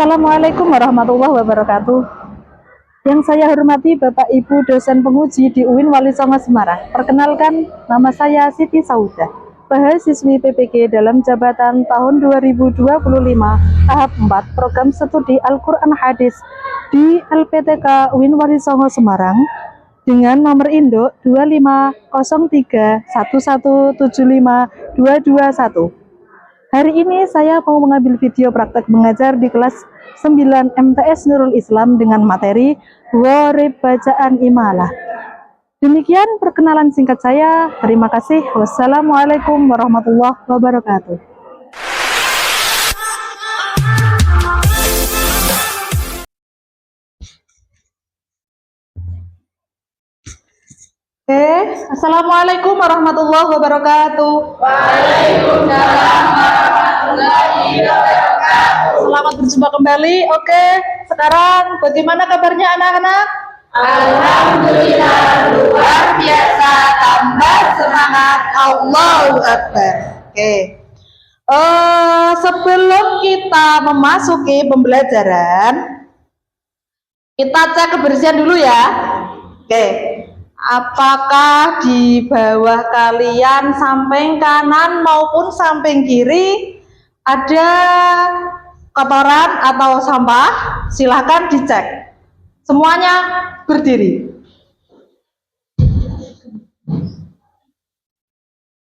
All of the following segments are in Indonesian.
Assalamualaikum warahmatullahi wabarakatuh. Yang saya hormati Bapak Ibu dosen penguji di UIN Wali Songo Semarang. Perkenalkan, nama saya Siti Saudah, mahasiswi PPG dalam jabatan tahun 2025 tahap 4 program studi Al-Quran Hadis di LPTK UIN Wali Songo Semarang dengan nomor induk 250311752221. Hari ini saya mau mengambil video praktek mengajar di kelas 9 MTS Nurul Islam dengan materi Gharib Bacaan Imalah. Demikian perkenalan singkat saya. Terima kasih. Wassalamualaikum warahmatullahi wabarakatuh. Assalamualaikum warahmatullahi wabarakatuh. Waalaikumsalam warahmatullahi wabarakatuh. Selamat berjumpa kembali. Sekarang bagaimana kabarnya anak-anak? Alhamdulillah luar biasa, tambah semangat. Allahu Akbar. Sebelum kita memasuki pembelajaran, kita cek kebersihan dulu ya. Apakah di bawah kalian samping kanan maupun samping kiri ada kotoran atau sampah? Silahkan dicek. Semuanya berdiri.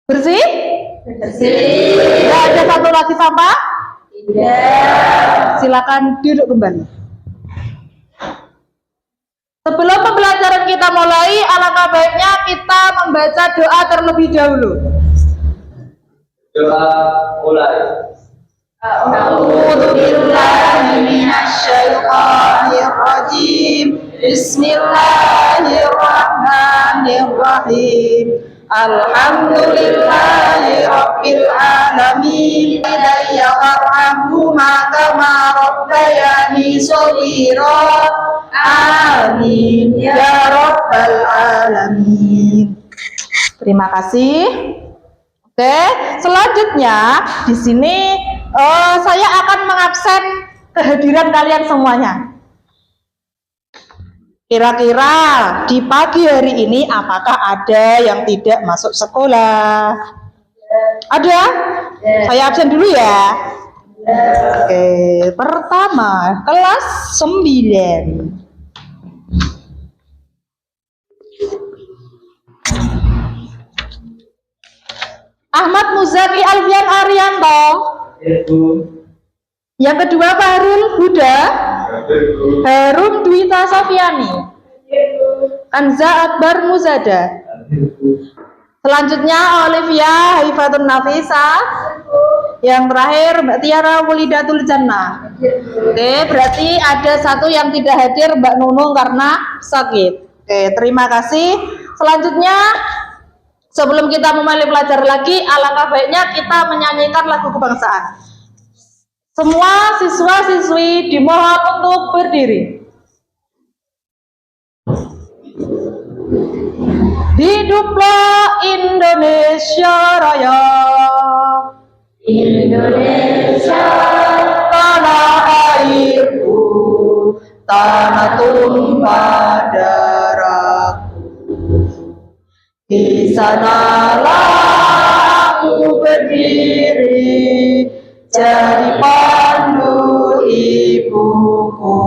Bersih? Bersih. Tidak ada satu lagi sampah? Tidak. Silakan duduk kembali. Sebelum pembelajaran kita mulai, alangkah baiknya kita membaca doa terlebih dahulu. Doa mulai. A'udzu billahi minasyaitonir rajim. Bismillahirrahmanirrahim. Alhamdulillahi rabbil alamin. Ilayya warhamhuma kama rabbayani shaghira. Amin ya rabbal alamin. Terima kasih. Selanjutnya di sini saya akan mengabsen kehadiran kalian semuanya. Kira-kira di pagi hari ini apakah ada yang tidak masuk sekolah? Ada? Saya absen dulu ya. Pertama, kelas 9. Ahmad Muzaki Alfian Arianto. Yang kedua Fahrul Huda. Harum Dwita Sofiani. Anza Akbar Muzada. Selanjutnya Olivia Haifatun Nafisa. Yang terakhir Mbak Tiara Wulidatul Jannah. Berarti ada satu yang tidak hadir, Mbak Nunung karena sakit. Terima kasih. Selanjutnya sebelum kita memulai belajar lagi, alangkah baiknya kita menyanyikan lagu kebangsaan. Semua siswa-siswi dimohon untuk berdiri. Hiduplah Indonesia Raya. Indonesia Tanah airku, tanah tumpah darahku. Di sanalah aku berdiri, jadi pandu ibuku.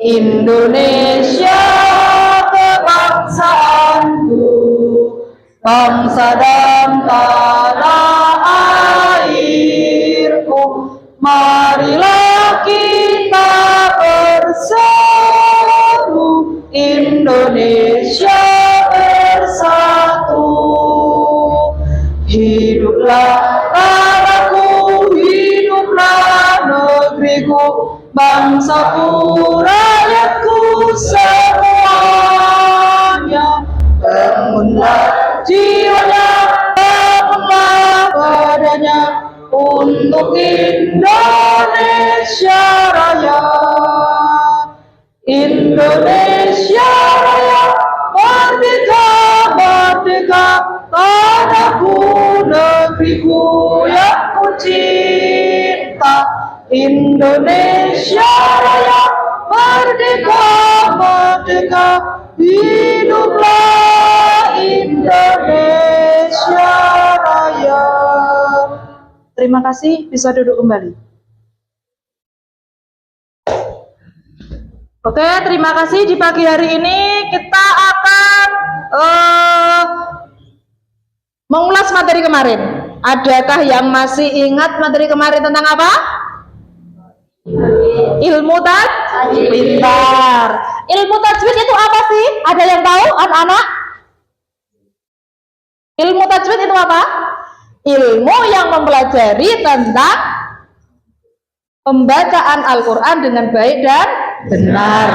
Indonesia kebangsaanku, bangsa dan tanah airku. Marilah kita bersatu, Indonesia bersatu. Hiduplah tanahku, hiduplah negeriku, bangsaku, rakyatku semuanya. Bangunlah jiwanya, bangunlah badannya untuk Indonesia Raya. Indonesia Raya, merdeka, merdeka, tanahku, negeriku yang ku cinta. Indonesia Indonesia Raya, merdeka, merdeka, hiduplah Indonesia Raya. Terima kasih, bisa duduk kembali. Oke, terima kasih. Di pagi hari ini kita akan mengulas materi kemarin. Adakah yang masih ingat materi kemarin tentang apa? Ilmu tajwid. Pintar. Ilmu tajwid itu apa sih? Ada yang tahu, anak-anak? Ilmu tajwid itu apa? Ilmu yang mempelajari tentang pembacaan Al-Quran dengan baik dan benar.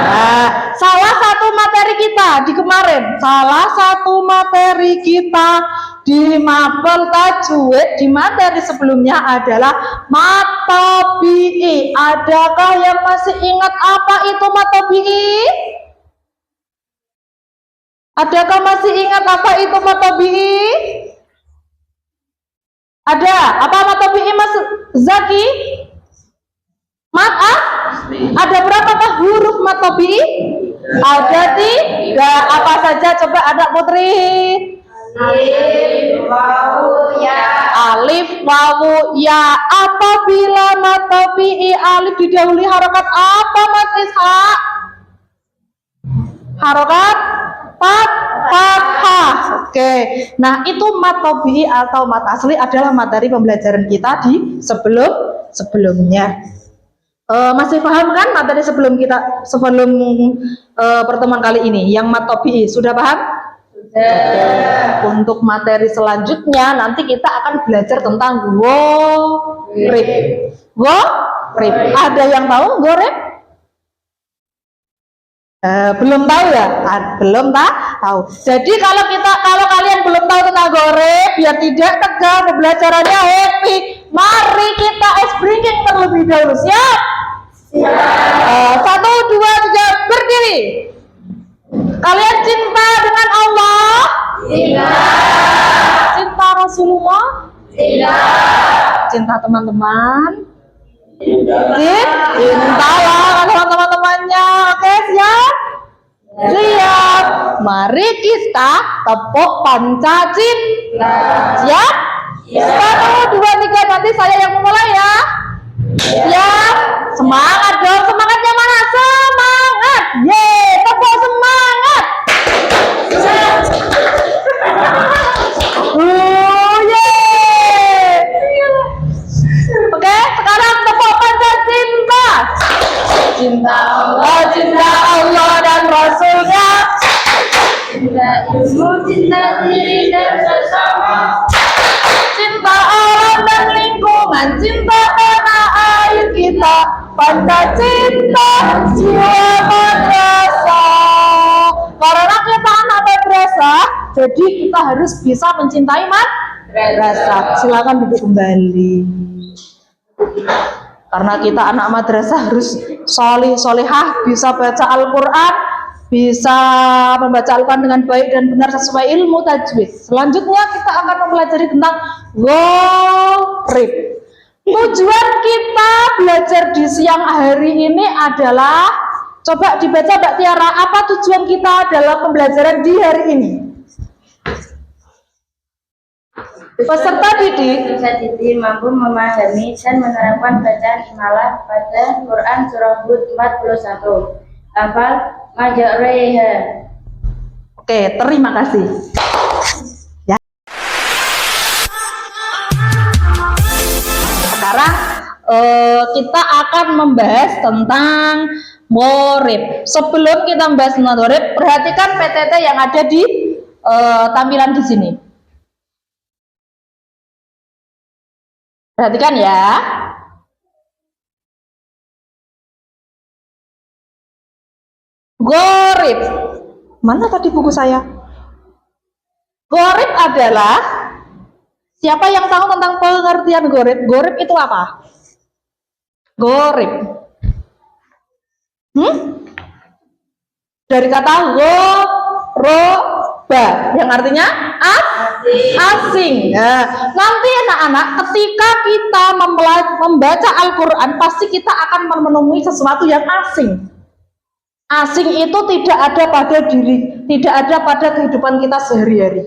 Salah satu materi kita di kemarin, di mapel tajwid di materi sebelumnya adalah matobi'i. Adakah yang masih ingat apa itu matobi'i? Adakah masih ingat apa itu matobi'i? Ada. Apa matobi'i, Mas Zaki? Ada berapakah huruf matobi'i? Ada 3. Apa saja? Coba anak putri. Alif, wawu, ya. Alif, wawu, ya. Apabila matobi'i alif didahului harokat apa, Mas Ishak? Harokat fathah. Oke. Nah, itu matobi'i atau mat asli adalah materi pembelajaran kita di sebelumnya. Masih paham kan materi sebelum pertemuan kali ini yang matobi'i? Sudah paham? Sudah. Untuk materi selanjutnya nanti kita akan belajar tentang gharib. Gharib. Ada yang tahu gharib? Belum tahu ya? Belum tahu. Jadi kalau kalian belum tahu tentang gharib, biar tidak tegang, pembelajarannya happy, mari kita ice breaking terlebih dahulu. Siap? Siap. 1, 2, 3, berdiri. Kalian cinta dengan Allah? Tidak. Cinta Rasulullah? Tidak. Cinta teman-teman? Cintalah sama teman-temannya. Oke, siap? Siap. Mari kita tepuk Pancasila. Siap? 1, 2, 3, nanti saya yang memulai ya. Siap? Semangat dong. Semangatnya mana? Semangat. Yeay, tepuk semangat. Yeay. Oke, sekarang tepuk Pancasila. Cinta Allah dan Rasulnya. Cinta ilmu, cinta diri dan sesama. Cinta alam dan lingkungan, cinta tanah air kita, Pancasila jiwa madrasah. Karena kita anak madrasah, jadi kita harus bisa mencintai madrasah. Silakan duduk kembali. Karena kita anak madrasah harus solihah, bisa baca Al-Quran, bisa membaca Al-Quran dengan baik dan benar sesuai ilmu tajwid. Selanjutnya kita akan mempelajari tentang gharib. Tujuan kita belajar di siang hari ini adalah, coba dibaca Mbak Tiara, apa tujuan kita dalam pembelajaran di hari ini? Peserta didik mampu memahami dan menerapkan bacaan imalah pada Quran surah Hud 41. Hafal majreha. Oke, terima kasih. Ya. Sekarang kita akan membahas tentang gharib. Sebelum kita membahas tentang gharib, perhatikan PTT yang ada di tampilan di sini. Perhatikan ya. Gharib. Mana tadi buku saya? Gharib adalah, siapa yang tahu tentang pengertian gharib? Gharib itu apa? Gharib. Dari kata yang artinya asing. Nah, nanti anak-anak ketika kita membaca Al-Quran pasti kita akan menemui sesuatu yang asing. Asing itu tidak ada pada diri, tidak ada pada kehidupan kita sehari-hari.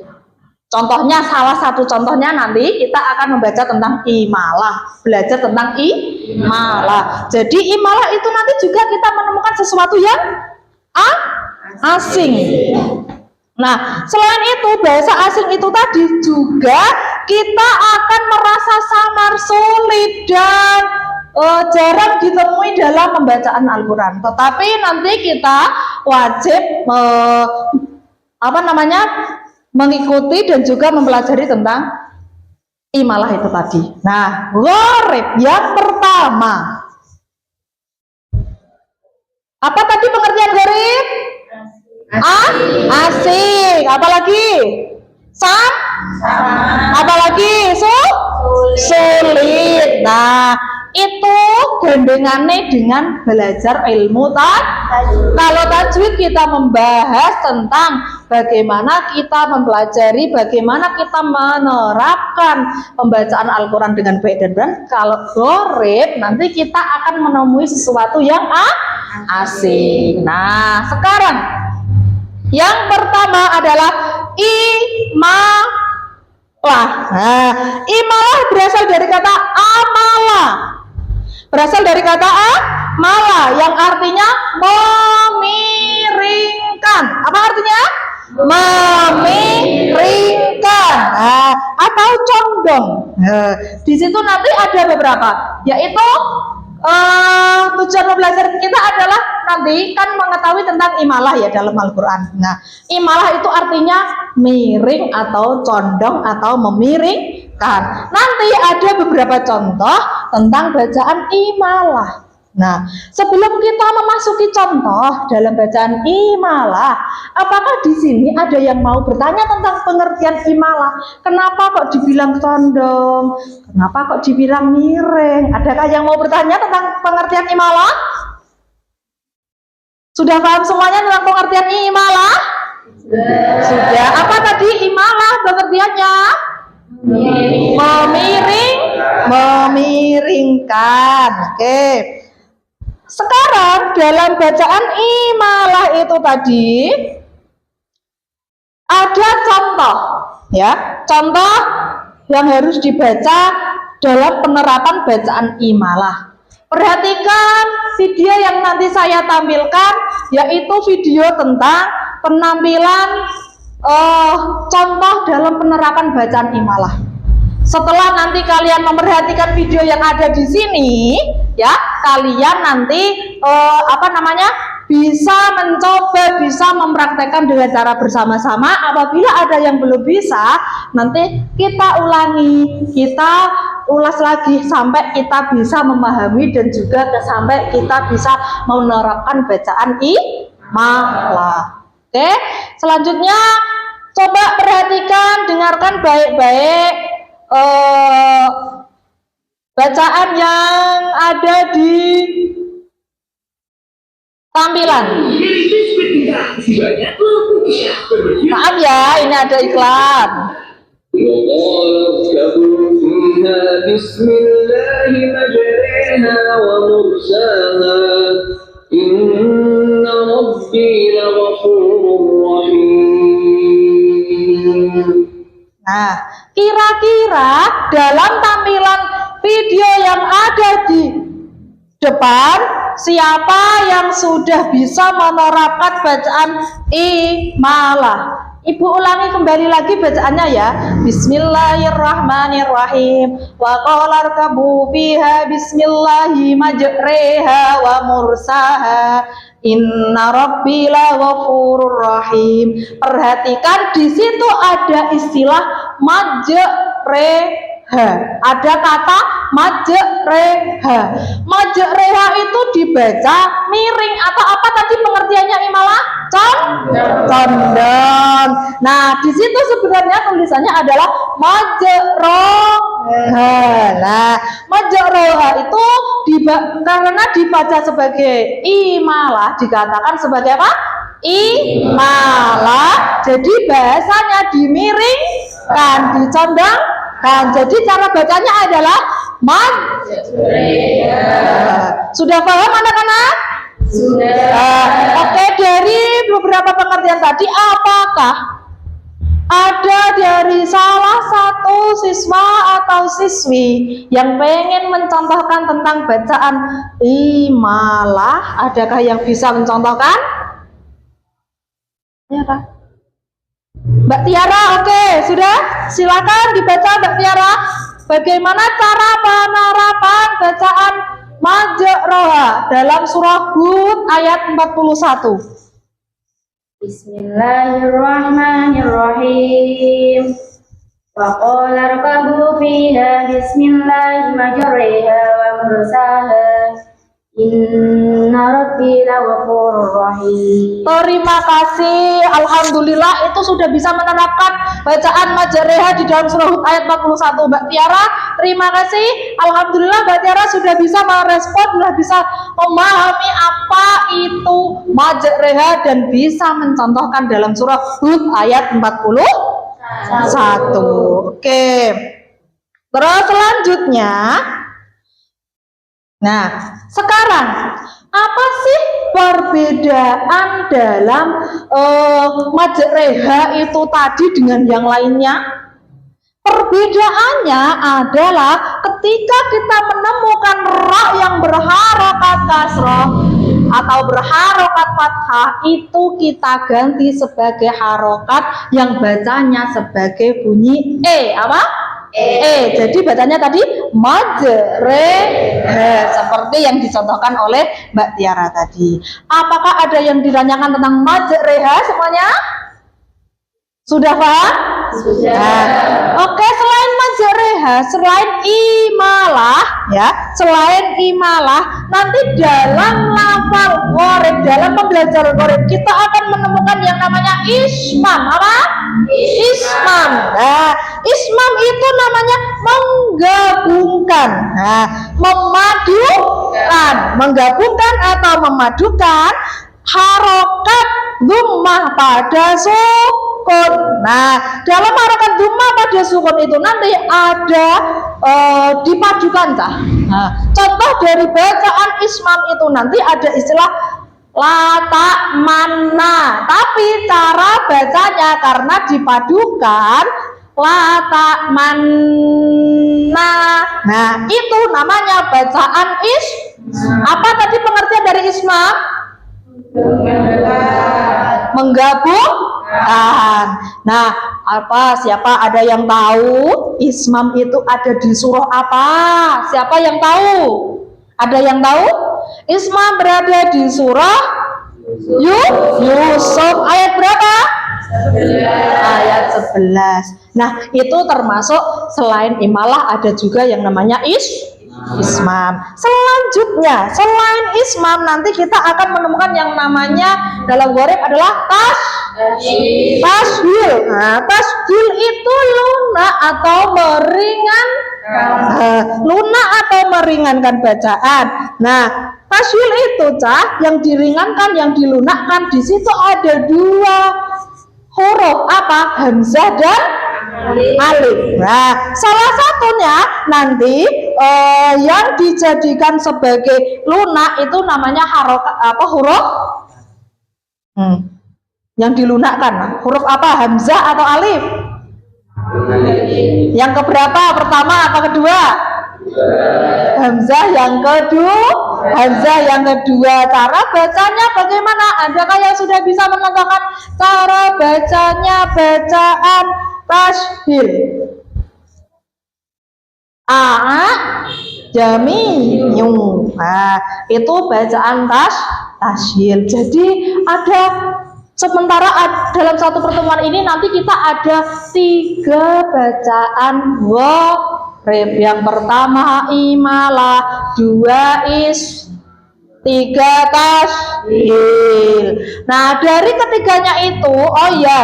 Contohnya, salah satu contohnya nanti kita akan membaca tentang imalah, belajar tentang imalah. Jadi imalah itu nanti juga kita menemukan sesuatu yang asing. Nah, selain itu bahasa asing itu tadi juga kita akan merasa samar, sulit dan jarang ditemui dalam pembacaan Al-Quran. Tetapi nanti kita wajib mengikuti dan juga mempelajari tentang imalah itu tadi. Nah, gharib yang pertama. Apa tadi pengertian gharib? Asing. Apalagi? Apalagi? Sulit. Nah, itu gandengannya dengan belajar ilmu tajwid. Kalau tajwid kita membahas tentang bagaimana kita mempelajari, bagaimana kita menerapkan pembacaan Al-Quran dengan baik dan benar. Kalau gharib nanti kita akan menemui sesuatu yang asing. Nah, sekarang yang pertama adalah imalah. Nah, imalah berasal dari kata amalah. Berasal dari kata amala yang artinya memiringkan. Apa artinya? Memiringkan. Nah, atau condong. Nah, di situ nanti ada beberapa, yaitu tujuan belajar kita adalah nanti kan mengetahui tentang imalah ya dalam Al-Quran. Nah, imalah itu artinya miring atau condong atau memiringkan. Nanti ada beberapa contoh tentang bacaan imalah. Nah, sebelum kita memasuki contoh dalam bacaan imalah, apakah di sini ada yang mau bertanya tentang pengertian imalah? Kenapa kok dibilang condong? Kenapa kok dibilang miring? Adakah yang mau bertanya tentang pengertian imalah? Sudah paham semuanya tentang pengertian imalah? Sudah. Apa tadi imalah pengertiannya? Memiringkan. Oke. Sekarang dalam bacaan imalah itu tadi ada contoh, ya, contoh yang harus dibaca dalam penerapan bacaan imalah. Perhatikan video yang nanti saya tampilkan, yaitu video tentang penampilan contoh dalam penerapan bacaan imalah. Setelah nanti kalian memperhatikan video yang ada di sini, ya, kalian nanti bisa mencoba, bisa mempraktekkan dengan cara bersama-sama. Apabila ada yang belum bisa, nanti kita ulangi, kita ulas lagi sampai kita bisa memahami dan juga sampai kita bisa menerapkan bacaan imalah. Oke, selanjutnya coba perhatikan, dengarkan baik-baik bacaan yang ada di tampilan. Maaf ya, ini ada iklan. Nah, kira-kira dalam tampilan video yang ada di depan, siapa yang sudah bisa menerapkan bacaan imalah? Ibu ulangi kembali lagi bacaannya ya. Bismillahirrahmanirrahim. Wa qala rkabu fiha bismillahi majreha wa mursaha. Inna rabbi laghafurur rahim. Perhatikan di situ ada istilah majreha. Ada kata majreha. Majreha itu dibaca miring atau apa tadi pengertiannya imalah? Condong. Nah, di situ sebenarnya tulisannya adalah majroha. Nah, majroha itu karena dibaca sebagai imalah dikatakan sebagai apa? imalah. Jadi bahasanya dimiringkan, dicondongkan. Jadi cara bacanya adalah majreha. Sudah paham anak-anak? Sudah. Oke, dari beberapa pengertian tadi, apakah ada dari salah satu siswa atau siswi yang pengen mencontohkan tentang bacaan imalah? Adakah yang bisa mencontohkan? Tiara. Mbak Tiara, oke, sudah? Silakan dibaca Mbak Tiara. Bagaimana cara penerapan bacaan majroha dalam surah Hud ayat 41? Bismillahirrahmanirrahim. Wa qala rakabu fiha bismillahi majriha wa mursaha. Inna rabbi laghafurur rahim. Terima kasih. Alhamdulillah itu sudah bisa menerapkan bacaan majreha di dalam surah Hud ayat 41. Mbak Tiara, terima kasih. Alhamdulillah Mbak Tiara sudah bisa merespon, sudah bisa memahami apa itu majreha dan bisa mencontohkan dalam surah Hud ayat 41. Oke. Terus selanjutnya, nah, sekarang apa sih perbedaan dalam majreha itu tadi dengan yang lainnya? Perbedaannya adalah ketika kita menemukan ra yang berharokat kasroh atau berharokat fathah, itu kita ganti sebagai harokat yang bacanya sebagai bunyi apa? Jadi bacanya tadi majreha seperti yang dicontohkan oleh Mbak Tiara tadi. Apakah ada yang ditanyakan tentang majreha semuanya? Sudah paham? Sudah. Oke, selain majreha, selain imalah ya, selain imalah, nanti dalam lafal qorib, dalam pembelajaran qorib kita akan menemukan yang namanya ismam. Apa? Ismam. Nah, ismam itu namanya menggabungkan. Nah, menggabungkan atau memadukan harokat dhammah pada sukun. Nah, dalam harokat dhammah pada sukun itu nanti ada dipadukan, Cah. Nah, contoh dari bacaan ismam itu nanti ada istilah lata mana, tapi cara bacanya karena dipadukan lata mana. Nah, itu namanya bacaan apa tadi pengertian dari ismam? Menggabungkan. Nah, siapa ada yang tahu ismam itu ada di surah apa? Siapa yang tahu? Ada yang tahu? Ismam berada di surah Yusuf ayat berapa? 11. Ayat 11. Nah, itu termasuk selain imalah ada juga yang namanya ismam. Selanjutnya, selain ismam nanti kita akan menemukan yang namanya dalam qorib adalah tashdil. Nah, tashdil itu lunak atau meringankan bacaan. Nah, tashdil itu, Cah, yang diringankan, yang dilunakkan, di situ ada dua huruf apa? Hamzah dan alif. Nah, salah satunya nanti yang dijadikan sebagai lunak itu namanya huruf yang dilunakkan. Huruf apa? Hamzah atau alif? Yang keberapa? Pertama atau kedua? Hamzah yang kedua. Cara bacanya bagaimana? Adakah yang sudah bisa menentukan cara bacanya bacaan tashdil? Jami'u. Nah, itu bacaan tashdil. Jadi dalam satu pertemuan ini nanti kita ada 3 bacaan qorib. Yang pertama imalah, 2 3 tashdil. Nah, dari ketiganya itu,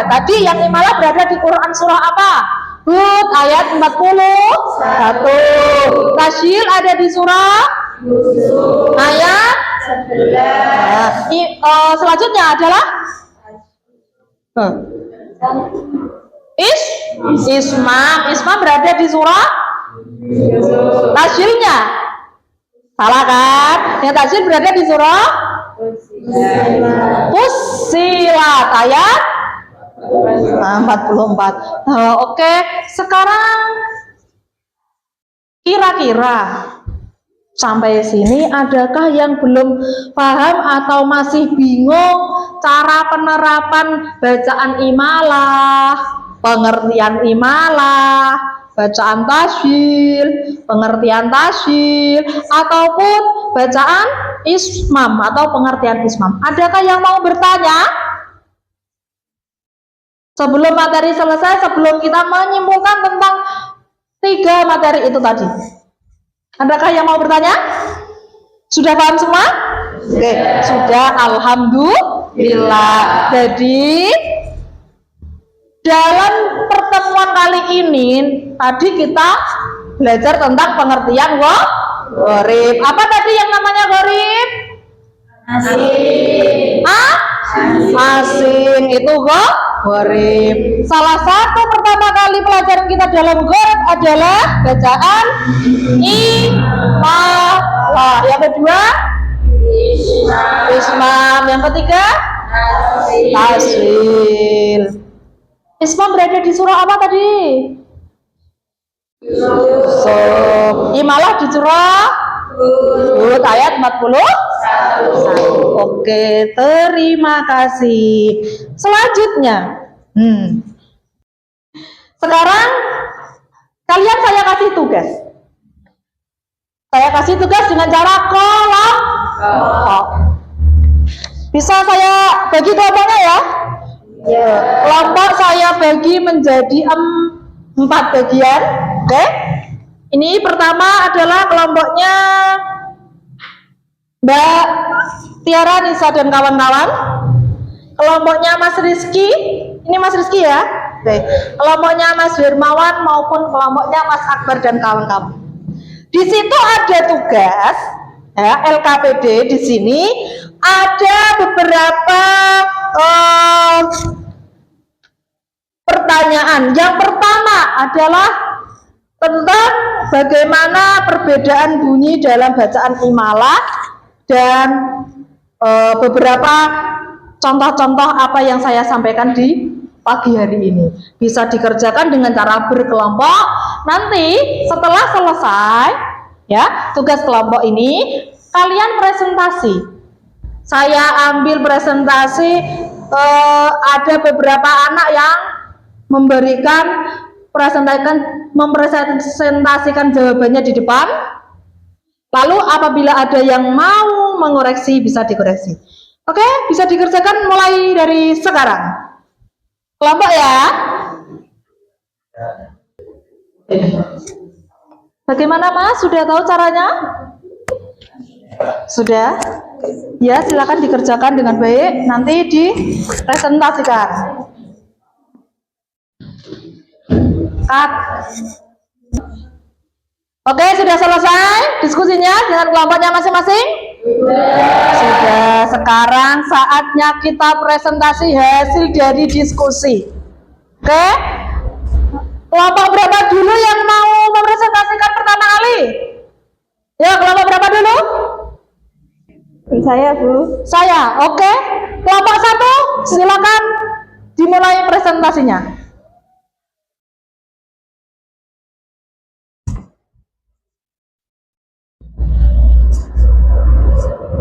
tadi yang imalah berada di Quran surah apa? Hud ayat 41. Tashdil ada di surah Yusuf ayat 11. Selanjutnya adalah Huh. Isma berada di surah Tasyilnya. Salah kan? Yang Tasyil berada di surah Fussilat ayat 44. Oke, sekarang kira-kira sampai sini adakah yang belum paham atau masih bingung cara penerapan bacaan imalah, pengertian imalah, bacaan tasyil, pengertian tasyil, ataupun bacaan ismam atau pengertian ismam? Adakah yang mau bertanya? Sebelum materi selesai, sebelum kita menyimpulkan tentang 3 materi itu tadi. Adakah yang mau bertanya? Sudah paham semua? Oke, sudah, alhamdulillah. Jadi dalam pertemuan kali ini tadi kita belajar tentang pengertian gharib. Apa tadi yang namanya gharib? Asing. Asing itu gharib. Salah satu pertama kali pelajaran kita dalam gharib adalah bacaan imalah. Yang kedua ismam. Yang ketiga tasyil. Ismam berada di surah apa tadi? Imalah di surah Hud ayat 41. Oke, terima kasih. Selanjutnya, sekarang kalian saya kasih tugas. Saya kasih tugas dengan cara kelompok. Bisa saya bagi kelompoknya ya? Ya. Kelompok saya bagi menjadi 4 bagian. Oke. Ini pertama adalah kelompoknya Mbak Tiara, Nisa dan kawan-kawan. Kelompoknya Mas Rizky. Ini Mas Rizky ya. Oke. Kelompoknya Mas Hermawan maupun kelompoknya Mas Akbar dan kawan-kawan. Di situ ada tugas ya, LKPD. Di sini ada beberapa pertanyaan. Yang pertama adalah tentang bagaimana perbedaan bunyi dalam bacaan imalah dan beberapa contoh-contoh apa yang saya sampaikan di pagi hari ini. Bisa dikerjakan dengan cara berkelompok. Nanti setelah selesai ya tugas kelompok ini, kalian presentasi. Saya ambil presentasi, ada beberapa anak yang mempresentasikan jawabannya di depan. Lalu apabila ada yang mau mengoreksi, bisa dikoreksi. Oke, bisa dikerjakan mulai dari sekarang. Kelompok ya. Bagaimana Mas? Sudah tahu caranya? Sudah? Ya, silakan dikerjakan dengan baik. Nanti dipresentasikan. Cut. Oke, sudah selesai diskusinya dengan kelompoknya masing-masing? Sudah. Sekarang saatnya kita presentasi hasil dari diskusi. Oke? Kelompok berapa dulu yang mau mempresentasikan pertama kali? Ya, kelompok berapa dulu? Saya, Bu. Saya, oke. Kelompok 1, silakan dimulai presentasinya.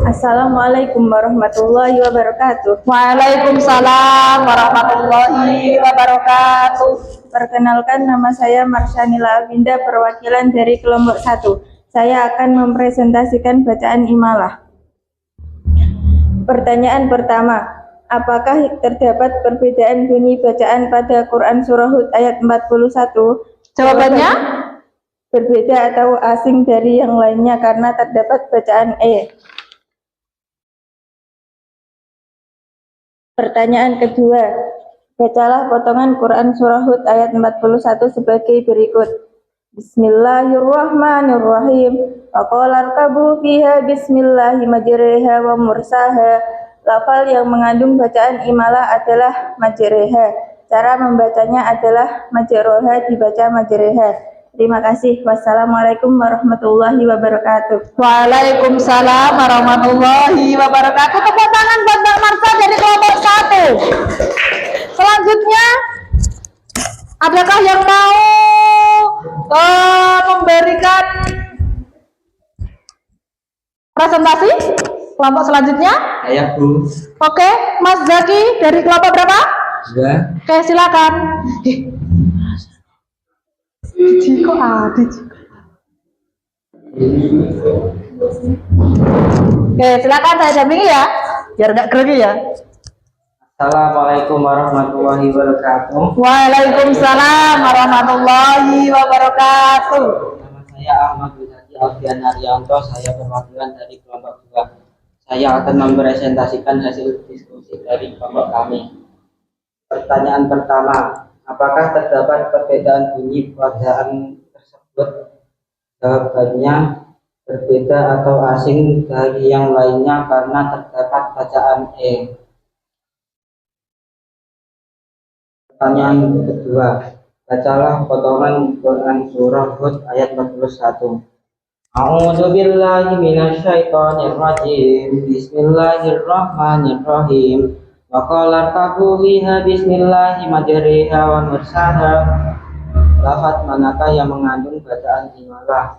Assalamualaikum warahmatullahi wabarakatuh. Waalaikumsalam warahmatullahi wabarakatuh. Perkenalkan, nama saya Marsanila Winda, perwakilan dari kelompok 1. Saya akan mempresentasikan bacaan imalah. Pertanyaan pertama, apakah terdapat perbedaan bunyi bacaan pada Quran Surah Hud ayat 41? Jawabannya? Berbeda atau asing dari yang lainnya karena terdapat bacaan E. Pertanyaan kedua, bacalah potongan Quran Surah Hud ayat 41 sebagai berikut. Bismillahirrahmanirrahim. Wa qala arkabu fiha bismillahi majriha wa mursaha Lafal yang mengandung bacaan imalah adalah majreha. Cara membacanya adalah majroha dibaca majreha. Terima kasih. Wassalamualaikum warahmatullahi wabarakatuh. Waalaikumsalam warahmatullahi wabarakatuh. Tepuk tangan buat Mbak Marta dari kelompok 1. Selanjutnya, adakah yang mau memberikan presentasi kelompok selanjutnya? Saya Bu. Oke, Mas Zaki dari kelompok berapa? Sudah. Oke, silakan. Ciko ada. Oke, silakan saya dampingi ya, biar nggak grogi ya. Assalamualaikum warahmatullahi wabarakatuh. Waalaikumsalam warahmatullahi wabarakatuh. Nama saya Ahmad Wisati Alfian Haryanto. Saya perwakilan dari kelompok 2. Saya akan mempresentasikan hasil diskusi dari kelompok kami. Pertanyaan pertama, apakah terdapat perbedaan bunyi bacaan tersebut? Jawabannya berbeda atau asing dari yang lainnya karena terdapat bacaan E. Pertanyaan kedua, bacalah potongan Quran surah Hud ayat 41. A'udzu billahi minasyaitonir rajim. Bismillahirrahmanirrahim. Wa qala irkabu fiha bismillahi majriha wa mursaha. Lafaz manakah yang mengandung bacaan imalah?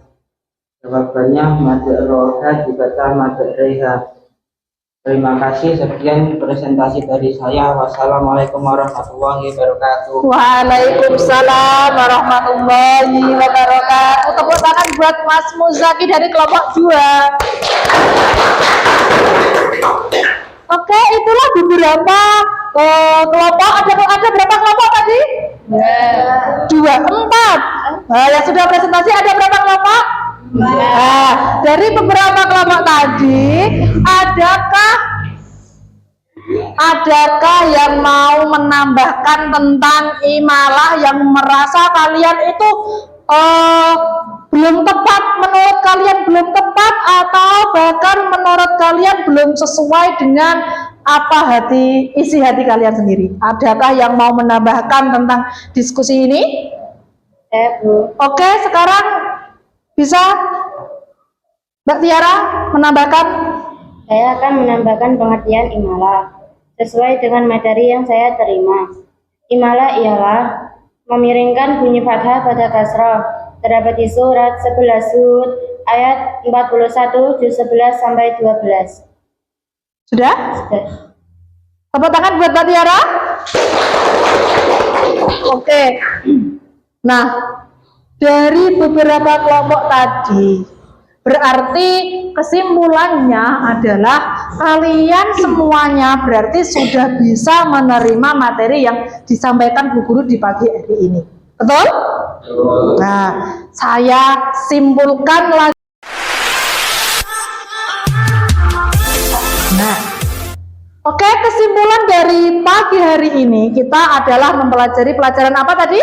Jawabannya majroha dibaca majriha. Terima kasih, sekian presentasi dari saya. Wassalamualaikum warahmatullahi wabarakatuh. Waalaikumsalam warahmatullahi wabarakatuh. Tepuk tangan buat Mas Muzaki dari kelompok 2. Oke, itulah beberapa kelompok. Ada berapa kelompok tadi? 2, 4. Nah, yang sudah presentasi ada berapa kelompok? Nah, dari beberapa kelompok tadi, adakah yang mau menambahkan tentang imalah yang merasa kalian itu belum tepat, menurut kalian belum tepat, atau bahkan menurut kalian belum sesuai dengan apa isi hati kalian sendiri? Adakah yang mau menambahkan tentang diskusi ini? Bu. Oke, sekarang bisa Mbak Tiara menambahkan. Saya akan menambahkan pengertian imalah sesuai dengan materi yang saya terima. Imalah ialah memiringkan bunyi fathah pada kasrah. Terdapat di surat 11 Hud ayat 41 juz 11 sampai 12. Sudah? Tepuk tangan buat Mbak Tiara. Oke. Nah, dari beberapa kelompok tadi, berarti kesimpulannya adalah kalian semuanya berarti sudah bisa menerima materi yang disampaikan Bu Guru di pagi hari ini. Betul? Nah, saya simpulkan lagi. Nah, oke, kesimpulan dari pagi hari ini kita adalah mempelajari pelajaran apa tadi?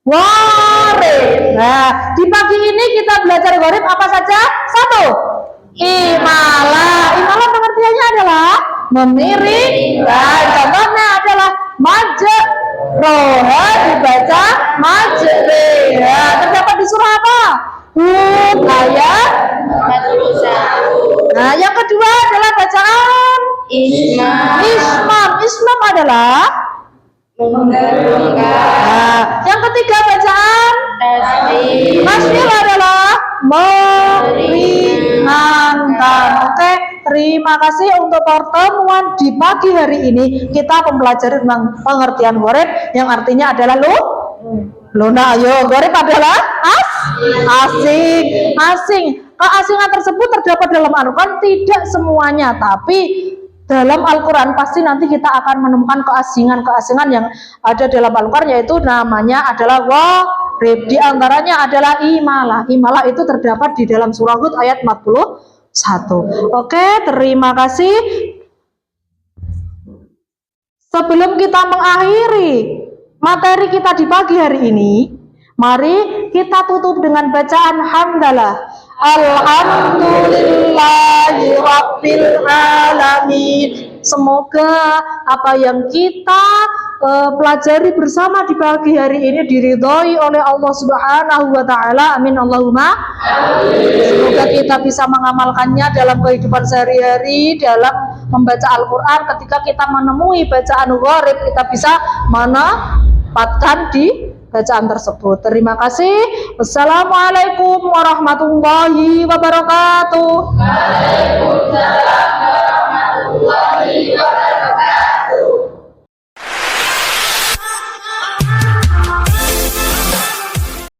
Gharib. Nah, di pagi ini kita belajar gharib apa saja? 1. Imalah. Imalah pengertiannya adalah memiringkan. Contohnya adalah majroha dibaca majreha. Terdapat di surah apa? Hud ayat 41. Nah, yang kedua adalah bacaan Ismam adalah nah, yang ketiga bacaan Tasbih adalah meringankan. Oke, terima kasih untuk pertemuan di pagi hari ini. Kita mempelajari tentang pengertian gharib yang artinya adalah Luna. Ayo, gharib adalah asing. Keasingan tersebut terdapat dalam Al-Quran, tidak semuanya, tapi dalam Al-Quran pasti nanti kita akan menemukan keasingan yang ada dalam Al-Quran, yaitu namanya adalah gharib. Di antaranya adalah imalah. Imalah itu terdapat di dalam surah Hud ayat 41. Oke, terima kasih. Sebelum kita mengakhiri materi kita di pagi hari ini, mari kita tutup dengan bacaan hamdalah. Alhamdulillahi Rabbil Alamin. Semoga apa yang kita pelajari bersama di pagi hari ini diridhoi oleh Allah Subhanahu wa taala. Amin Allahumma. Semoga kita bisa mengamalkannya dalam kehidupan sehari-hari, dalam membaca Al-Qur'an. Ketika kita menemui bacaan gharib, kita bisa menempatkan di bacaan tersebut. Terima kasih. Wassalamualaikum warahmatullahi wabarakatuh. Waalaikumsalam.